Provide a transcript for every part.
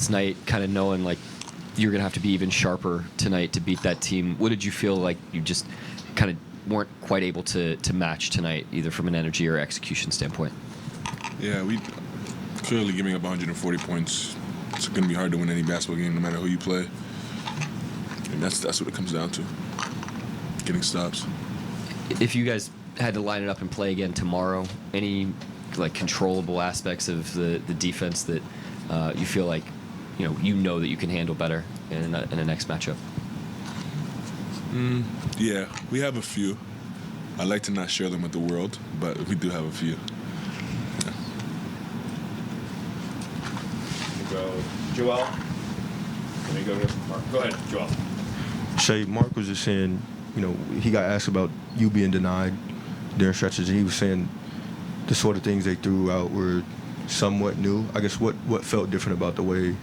last night, kind of knowing like you're going to have to be even sharper tonight to beat that team. What did you feel like you just kind of weren't quite able to match tonight, either from an energy or execution standpoint? Yeah, we clearly giving up 140 points. It's going to be hard to win any basketball game no matter who you play. And that's what it comes down to, getting stops. If you guys had to line it up and play again tomorrow, any like controllable aspects of the defense that you feel like you know that you can handle better in the next matchup? Yeah, we have a few. I like to not share them with the world, but we do have a few. Yeah. Go, Joel. Let me go to Mark. Go ahead, Joel. Shai, Mark was just saying, he got asked about you being denied during stretches, and he was saying the sort of things they threw out were somewhat new. I guess what felt different about the way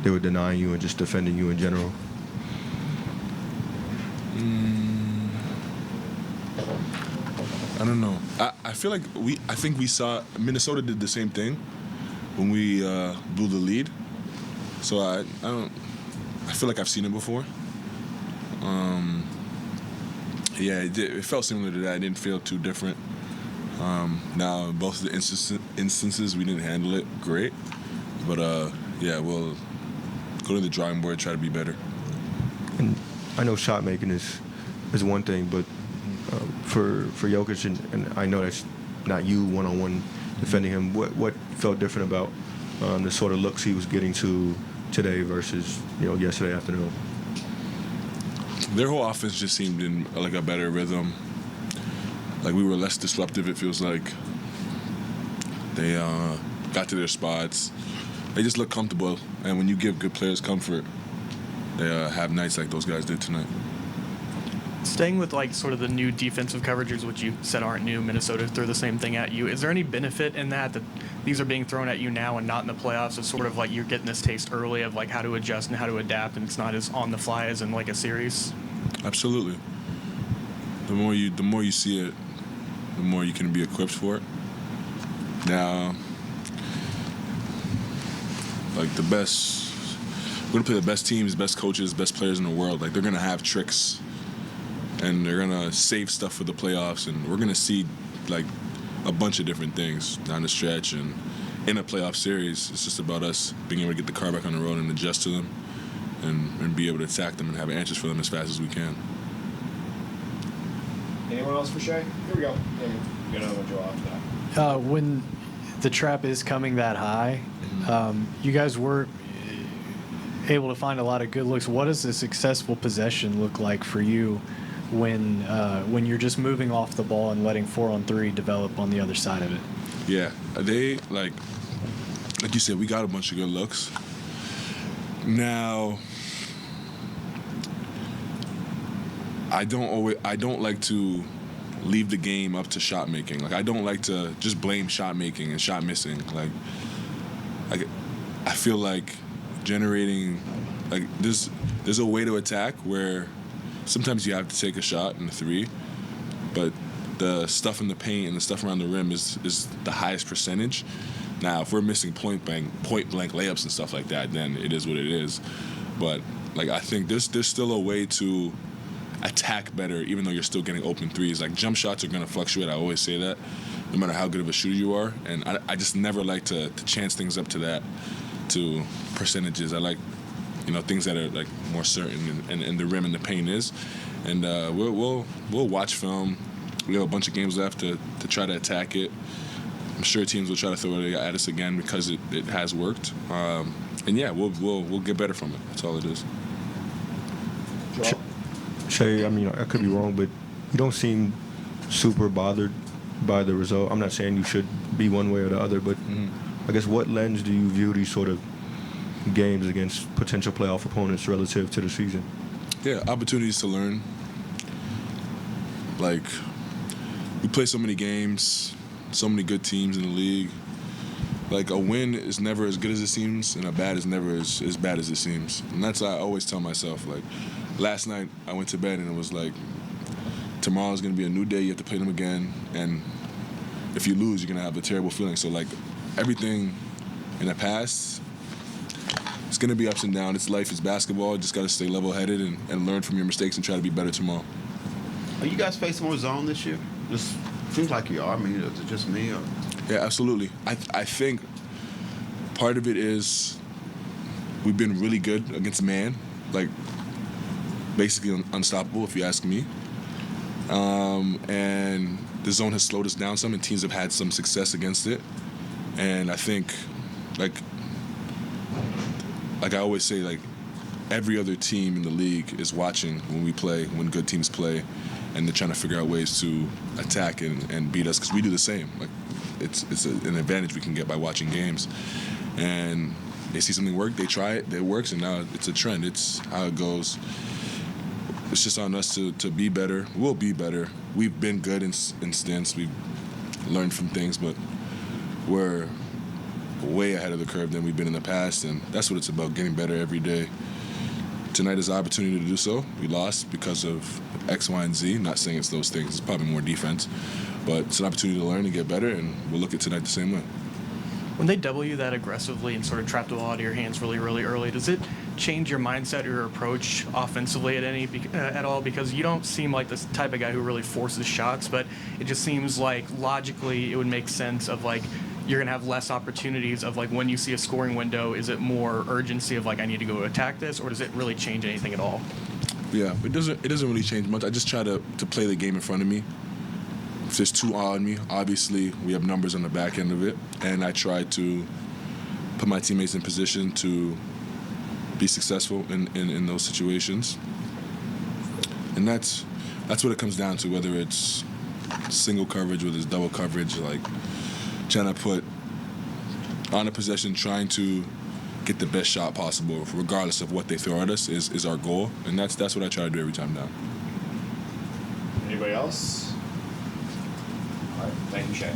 they were denying you and just defending you in general? I don't know. I feel like I think we saw Minnesota did the same thing when we blew the lead. So I feel like I've seen it before. Yeah, it felt similar to that. It didn't feel too different. Now, both of the instances, we didn't handle it great. But, yeah, we'll go to the drawing board, try to be better. And I know shot making is one thing, but for Jokic, and I know that's not you one-on-one defending him, what felt different about the sort of looks he was getting to today versus, yesterday afternoon? Their whole offense just seemed in like a better rhythm. Like we were less disruptive, it feels like. They got to their spots. They just look comfortable. And when you give good players comfort, they have nights like those guys did tonight. Staying with like sort of the new defensive coverages, which you said aren't new, Minnesota threw the same thing at you. Is there any benefit in that these are being thrown at you now and not in the playoffs? It's sort of like you're getting this taste early of like how to adjust and how to adapt, and it's not as on the fly as in like a series? Absolutely. The more you see it, the more you can be equipped for it. Now, like we're gonna play the best teams, best coaches, best players in the world. Like they're gonna have tricks, and they're gonna save stuff for the playoffs, and we're gonna see like a bunch of different things down the stretch. And in a playoff series, it's just about us being able to get the car back on the road and adjust to them, and be able to attack them and have answers for them as fast as we can. Anyone else for Shai? Here we go. We got another one, Joel, after that. When the trap is coming that high, you guys were able to find a lot of good looks. What does a successful possession look like for you when you're just moving off the ball and letting 4-on-3 develop on the other side of it? Yeah, they like you said, we got a bunch of good looks. Now, I don't like to leave the game up to shot making. Like I don't like to just blame shot making and shot missing. Like I feel like generating like there's a way to attack where sometimes you have to take a shot in the three, but the stuff in the paint and the stuff around the rim is the highest percentage. Now, if we're missing point blank layups and stuff like that, then it is what it is. But like I think there's still a way to attack better, even though you're still getting open threes. Like jump shots are going to fluctuate. I always say that, no matter how good of a shooter you are. And I just never like to chance things up to percentages. I like things that are like more certain, and the rim and the paint is. And we'll watch film. We have a bunch of games left to try to attack it. I'm sure teams will try to throw it at us again because it has worked. And yeah, we'll get better from it. That's all it is. Shai, I could be wrong, but you don't seem super bothered by the result. I'm not saying you should be one way or the other, but I guess what lens do you view these sort of games against potential playoff opponents relative to the season? Yeah, opportunities to learn. Like, we play so many games, so many good teams in the league. Like, a win is never as good as it seems, and a bad is never as bad as it seems. And that's what I always tell myself. Like, last night I went to bed and it was like, tomorrow's going to be a new day, you have to play them again, and if you lose, you're going to have a terrible feeling. So, like, everything in the past, it's going to be ups and downs. It's life. It's basketball. You just got to stay level-headed and learn from your mistakes and try to be better tomorrow. Are you guys facing more zone this year? Just seems like you are. I mean, is it just me? Or? Yeah, absolutely. I think part of it is we've been really good against man, like basically unstoppable if you ask me. And the zone has slowed us down some, and teams have had some success against it. And I think, like I always say, like every other team in the league is watching when we play, when good teams play, and they're trying to figure out ways to attack and beat us because we do the same. Like it's an advantage we can get by watching games. And they see something work, they try it, it works, and now it's a trend. It's how it goes. It's just on us to be better. We'll be better. We've been good in stints. We've learned from things, but we're way ahead of the curve than we've been in the past, and that's what it's about, getting better every day. Tonight is the opportunity to do so. We lost because of X, Y, and Z. Not saying it's those things. It's probably more defense, but it's an opportunity to learn and get better, and we'll look at tonight the same way. When they double you that aggressively and sort of trap the ball out of your hands really, really early, does it change your mindset or your approach offensively at all? Because you don't seem like the type of guy who really forces shots, but it just seems like logically it would make sense of like you're going to have less opportunities of like when you see a scoring window, is it more urgency of like I need to go attack this, or does it really change anything at all? Yeah, it doesn't really change much. I just try to play the game in front of me. If there's two on me, obviously we have numbers on the back end of it, and I try to put my teammates in position to be successful in those situations. And that's what it comes down to, whether it's single coverage, whether it's double coverage, like trying to put on a possession, trying to get the best shot possible, regardless of what they throw at us, is our goal. And that's what I try to do every time down. Anybody else? All right. Thank you, Shai.